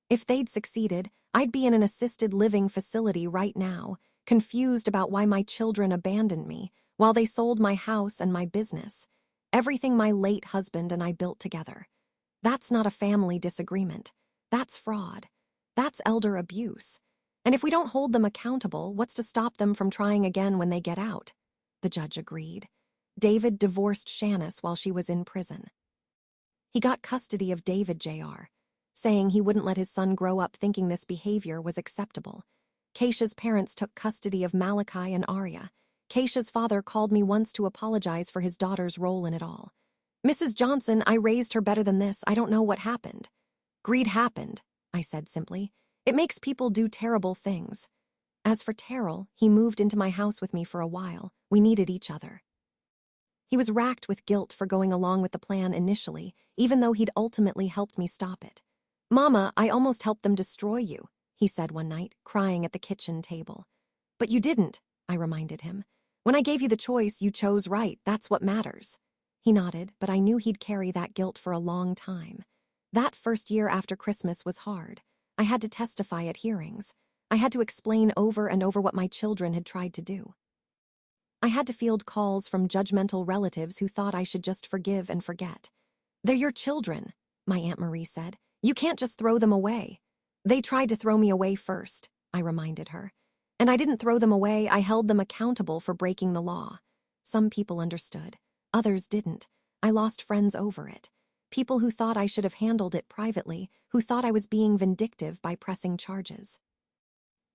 S1: If they'd succeeded, I'd be in an assisted living facility right now, confused about why my children abandoned me, while they sold my house and my business, everything my late husband and I built together. That's not a family disagreement. That's fraud. That's elder abuse. And if we don't hold them accountable, what's to stop them from trying again when they get out?" The judge agreed. David divorced Shanice while she was in prison. He got custody of David Jr., saying he wouldn't let his son grow up thinking this behavior was acceptable. Keisha's parents took custody of Malachi and Arya. Keisha's father called me once to apologize for his daughter's role in it all. "Mrs. Johnson, I raised her better than this. I don't know what happened." "Greed happened," I said simply. "It makes people do terrible things." As for Terrell, he moved into my house with me for a while. We needed each other. He was racked with guilt for going along with the plan initially, even though he'd ultimately helped me stop it. "Mama, I almost helped them destroy you," he said one night, crying at the kitchen table. "But you didn't," I reminded him. "When I gave you the choice, you chose right. That's what matters." He nodded, but I knew he'd carry that guilt for a long time. That first year after Christmas was hard. I had to testify at hearings. I had to explain over and over what my children had tried to do. I had to field calls from judgmental relatives who thought I should just forgive and forget. "They're your children," my Aunt Marie said. "You can't just throw them away." "They tried to throw me away first," I reminded her. "And I didn't throw them away, I held them accountable for breaking the law." Some people understood. Others didn't. I lost friends over it. People who thought I should have handled it privately, who thought I was being vindictive by pressing charges.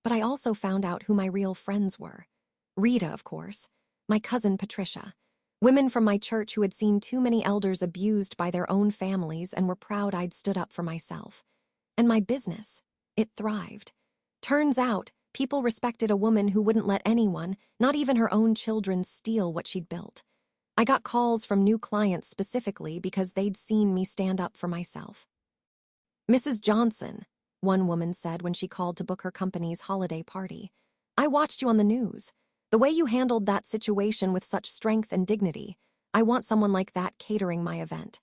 S1: But I also found out who my real friends were. Rita, of course. My cousin Patricia. Women from my church who had seen too many elders abused by their own families and were proud I'd stood up for myself. And my business. It thrived. Turns out, people respected a woman who wouldn't let anyone, not even her own children, steal what she'd built. I got calls from new clients specifically because they'd seen me stand up for myself. "Mrs. Johnson," one woman said when she called to book her company's holiday party, "I watched you on the news. The way you handled that situation with such strength and dignity, I want someone like that catering my event."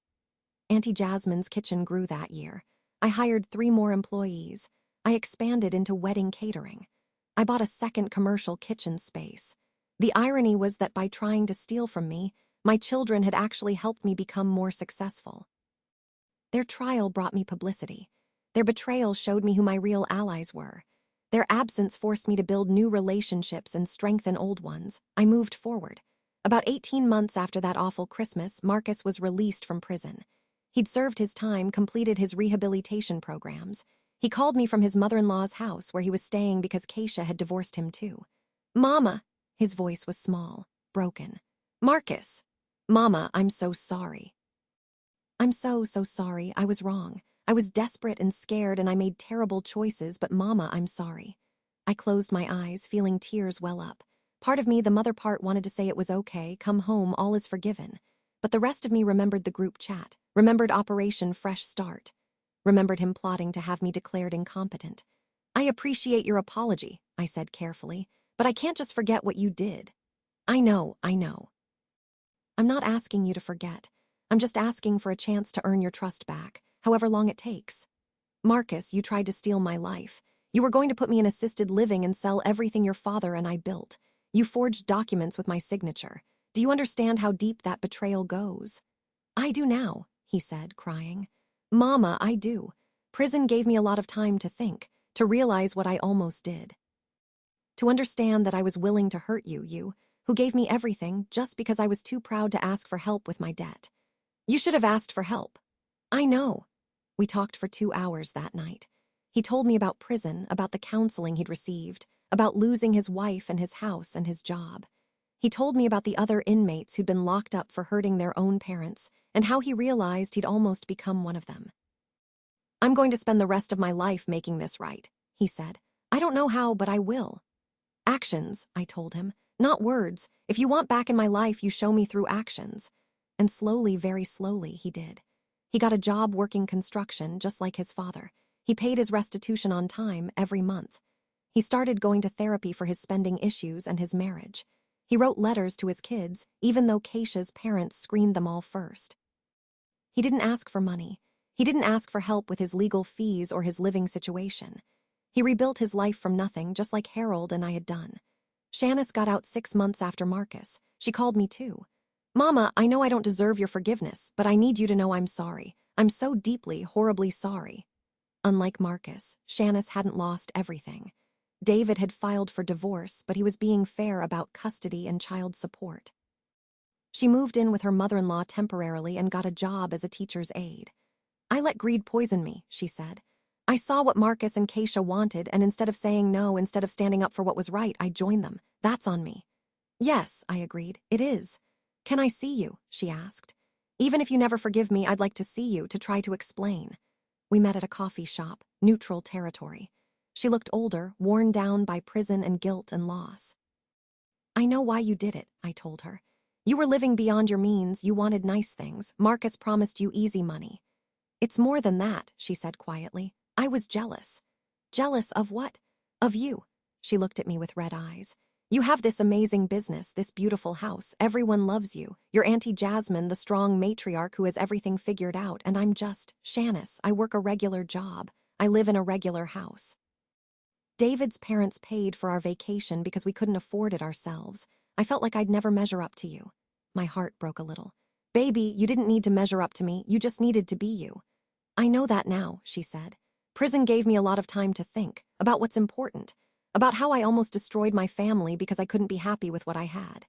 S1: Auntie Jasmine's kitchen grew that year. I hired 3 more employees. I expanded into wedding catering. I bought a second commercial kitchen space. The irony was that by trying to steal from me, my children had actually helped me become more successful. Their trial brought me publicity. Their betrayal showed me who my real allies were. Their absence forced me to build new relationships and strengthen old ones. I moved forward. About 18 months after that awful Christmas, Marcus was released from prison. He'd served his time, completed his rehabilitation programs. He called me from his mother-in-law's house where he was staying because Keisha had divorced him too. "Mama," his voice was small, broken. "Marcus. Mama, I'm so sorry." "I'm so sorry. I was wrong. I was desperate and scared and I made terrible choices, but Mama, I'm sorry." I closed my eyes, feeling tears well up. Part of me, the mother part, wanted to say it was okay, come home, all is forgiven. But the rest of me remembered the group chat, remembered Operation Fresh Start, remembered him plotting to have me declared incompetent. "I appreciate your apology," I said carefully, "but I can't just forget what you did." I know. "I'm not asking you to forget. I'm just asking for a chance to earn your trust back, however long it takes. Marcus, you tried to steal my life. You were going to put me in assisted living and sell everything your father and I built. You forged documents with my signature. Do you understand how deep that betrayal goes?" "I do now," he said, crying. "Mama, I do. Prison gave me a lot of time to think, to realize what I almost did. To understand that I was willing to hurt you, who gave me everything just because I was too proud to ask for help with my debt. You should have asked for help." "I know." We talked for 2 hours that night. He told me about prison, about the counseling he'd received, about losing his wife and his house and his job. He told me about the other inmates who'd been locked up for hurting their own parents and how he realized he'd almost become one of them. "I'm going to spend the rest of my life making this right," he said. "I don't know how, but I will." "Actions," I told him, "not words. If you want back in my life, you show me through actions." And slowly, very slowly, he did. He got a job working construction, just like his father. He paid his restitution on time every month. He started going to therapy for his spending issues and his marriage. He wrote letters to his kids, even though Keisha's parents screened them all first. He didn't ask for money. He didn't ask for help with his legal fees or his living situation. He rebuilt his life from nothing, just like Harold and I had done. Shanice got out 6 months after Marcus. She called me too. "Mama, I know I don't deserve your forgiveness, but I need you to know I'm sorry. I'm so deeply, horribly sorry." Unlike Marcus, Shanice hadn't lost everything. David had filed for divorce, but he was being fair about custody and child support. She moved in with her mother-in-law temporarily and got a job as a teacher's aide. "I let greed poison me," she said. "I saw what Marcus and Keisha wanted, and instead of saying no, instead of standing up for what was right, I joined them. That's on me." "Yes," I agreed, "it is." "Can I see you?" she asked. "Even if you never forgive me, I'd like to see you, to try to explain." We met at a coffee shop, neutral territory. She looked older, worn down by prison and guilt and loss. "I know why you did it," I told her. "You were living beyond your means, you wanted nice things. Marcus promised you easy money." "It's more than that," she said quietly. "I was jealous." "Jealous of what?" "Of you." She looked at me with red eyes. You have this amazing business, this beautiful house. Everyone loves you. You're Auntie Jasmine, the strong matriarch who has everything figured out, and I'm just Shanice. I work a regular job. I live in a regular house. David's parents paid for our vacation because we couldn't afford it ourselves. I felt like I'd never measure up to you. My heart broke a little. Baby, you didn't need to measure up to me. You just needed to be you. I know that now, she said. Prison gave me a lot of time to think about what's important, about how I almost destroyed my family because I couldn't be happy with what I had.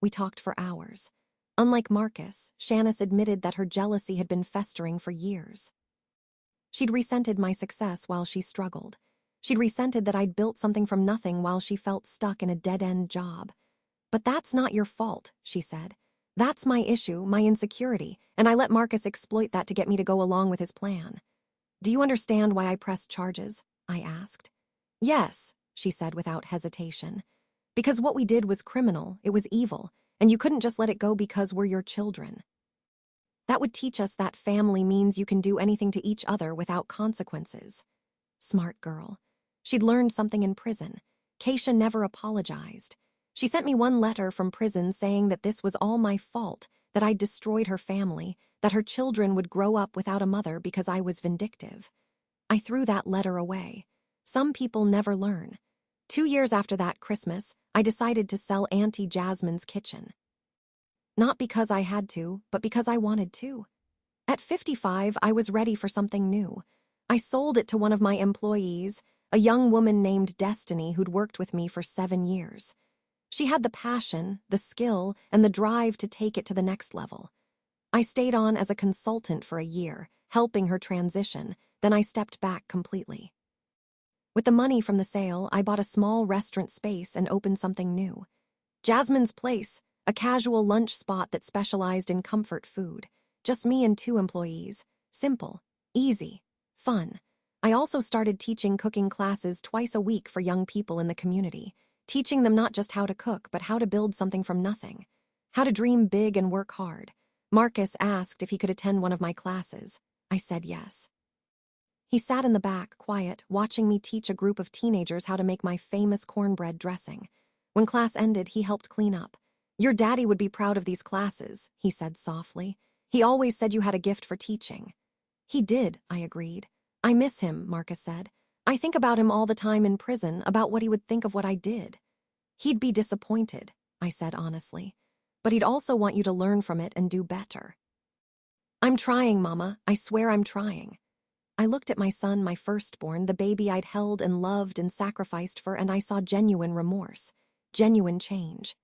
S1: We talked for hours. Unlike Marcus, Shanice admitted that her jealousy had been festering for years. She'd resented my success while she struggled. She'd resented that I'd built something from nothing while she felt stuck in a dead-end job. But that's not your fault, she said. That's my issue, my insecurity, and I let Marcus exploit that to get me to go along with his plan. Do you understand why I pressed charges? I asked. Yes, she said without hesitation. Because what we did was criminal, it was evil, and you couldn't just let it go because we're your children. That would teach us that family means you can do anything to each other without consequences. Smart girl. She'd learned something in prison. Keisha never apologized. She sent me one letter from prison saying that this was all my fault, that I'd destroyed her family, that her children would grow up without a mother because I was vindictive. I threw that letter away. Some people never learn. 2 years after that Christmas, I decided to sell Auntie Jasmine's kitchen. Not because I had to, but because I wanted to. At 55, I was ready for something new. I sold it to one of my employees, a young woman named Destiny who'd worked with me for 7 years. She had the passion, the skill, and the drive to take it to the next level. I stayed on as a consultant for a year, helping her transition, then I stepped back completely. With the money from the sale, I bought a small restaurant space and opened something new. Jasmine's Place, a casual lunch spot that specialized in comfort food. Just me and 2 employees. Simple, easy, fun. I also started teaching cooking classes twice a week for young people in the community, teaching them not just how to cook, but how to build something from nothing, how to dream big and work hard. Marcus asked if he could attend one of my classes. I said yes. He sat in the back, quiet, watching me teach a group of teenagers how to make my famous cornbread dressing. When class ended, he helped clean up. Your daddy would be proud of these classes, he said softly. He always said you had a gift for teaching. He did, I agreed. I miss him, Marcus said. I think about him all the time in prison, about what he would think of what I did. He'd be disappointed, I said honestly. But he'd also want you to learn from it and do better. I'm trying, Mama. I swear I'm trying. I looked at my son, my firstborn, the baby I'd held and loved and sacrificed for, and I saw genuine remorse, genuine change.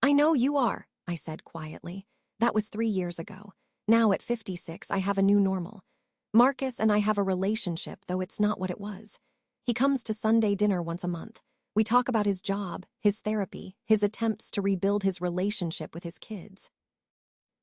S1: I know you are, I said quietly. That was 3 years ago. Now at 56, I have a new normal. Marcus and I have a relationship, though it's not what it was. He comes to Sunday dinner once a month. We talk about his job, his therapy, his attempts to rebuild his relationship with his kids.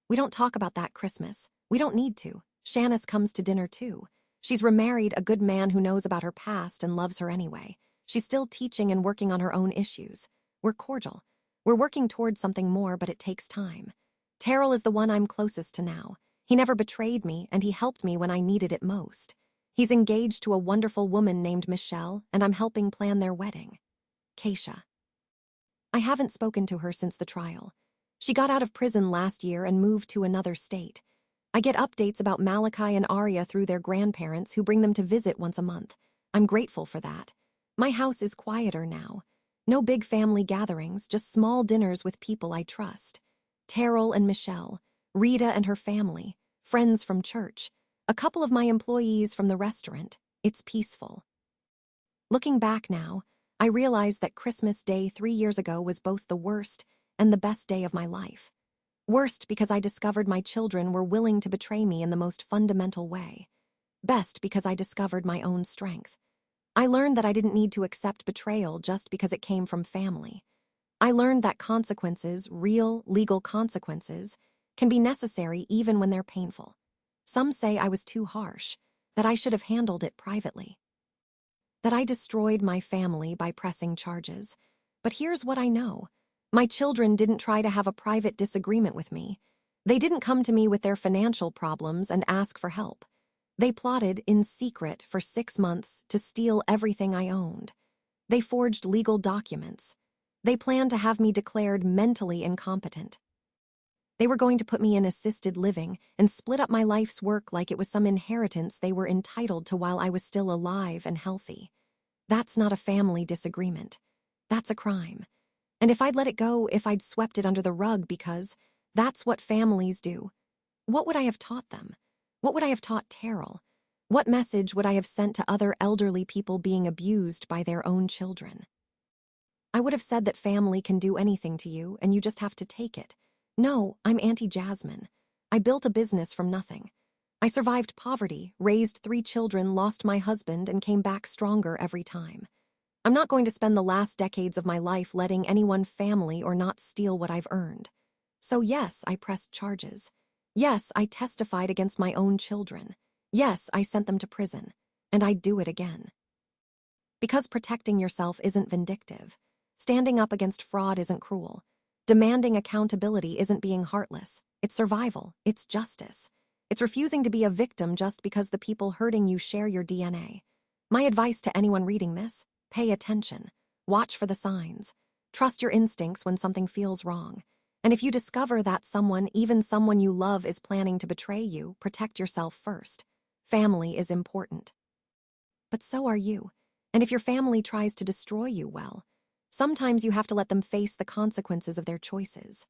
S1: We don't talk about that Christmas. We don't need to. Shanice comes to dinner too. She's remarried a good man who knows about her past and loves her anyway. She's still teaching and working on her own issues. We're cordial. We're working towards something more, but it takes time. Terrell is the one I'm closest to now. He never betrayed me, and he helped me when I needed it most. He's engaged to a wonderful woman named Michelle, and I'm helping plan their wedding. Keisha. I haven't spoken to her since the trial. She got out of prison last year and moved to another state. I get updates about Malachi and Arya through their grandparents who bring them to visit once a month. I'm grateful for that. My house is quieter now. No big family gatherings, just small dinners with people I trust. Terrell and Michelle, Rita and her family, friends from church, a couple of my employees from the restaurant. It's peaceful. Looking back now, I realize that Christmas Day 3 years ago was both the worst and the best day of my life. Worst because I discovered my children were willing to betray me in the most fundamental way. Best because I discovered my own strength. I learned that I didn't need to accept betrayal just because it came from family. I learned that consequences, real, legal consequences, can be necessary even when they're painful. Some say I was too harsh, that I should have handled it privately. That I destroyed my family by pressing charges. But here's what I know. My children didn't try to have a private disagreement with me. They didn't come to me with their financial problems and ask for help. They plotted in secret for 6 months to steal everything I owned. They forged legal documents. They planned to have me declared mentally incompetent. They were going to put me in assisted living and split up my life's work like it was some inheritance they were entitled to while I was still alive and healthy. That's not a family disagreement. That's a crime. And if I'd let it go, if I'd swept it under the rug because that's what families do, what would I have taught them? What would I have taught Terrell? What message would I have sent to other elderly people being abused by their own children? I would have said that family can do anything to you and you just have to take it. No, I'm Auntie Jasmine. I built a business from nothing. I survived poverty, raised 3 children, lost my husband, and came back stronger every time. I'm not going to spend the last decades of my life letting anyone family or not steal what I've earned. So yes, I pressed charges. Yes, I testified against my own children. Yes, I sent them to prison. And I'd do it again. Because protecting yourself isn't vindictive. Standing up against fraud isn't cruel. Demanding accountability isn't being heartless. It's survival. It's justice. It's refusing to be a victim just because the people hurting you share your DNA. My advice to anyone reading this: pay attention. Watch for the signs. Trust your instincts when something feels wrong. And if you discover that someone, even someone you love, is planning to betray you, protect yourself first. Family is important. But so are you. And if your family tries to destroy you, well, sometimes you have to let them face the consequences of their choices.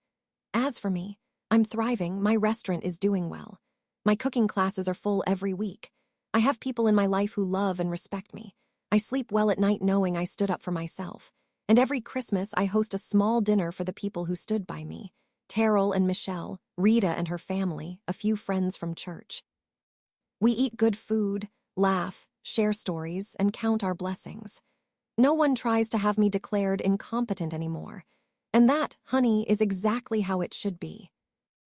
S1: As for me, I'm thriving. My restaurant is doing well. My cooking classes are full every week. I have people in my life who love and respect me. I sleep well at night knowing I stood up for myself. And every Christmas, I host a small dinner for the people who stood by me: Terrell and Michelle, Rita and her family, a few friends from church. We eat good food, laugh, share stories, and count our blessings. No one tries to have me declared incompetent anymore. And that, honey, is exactly how it should be.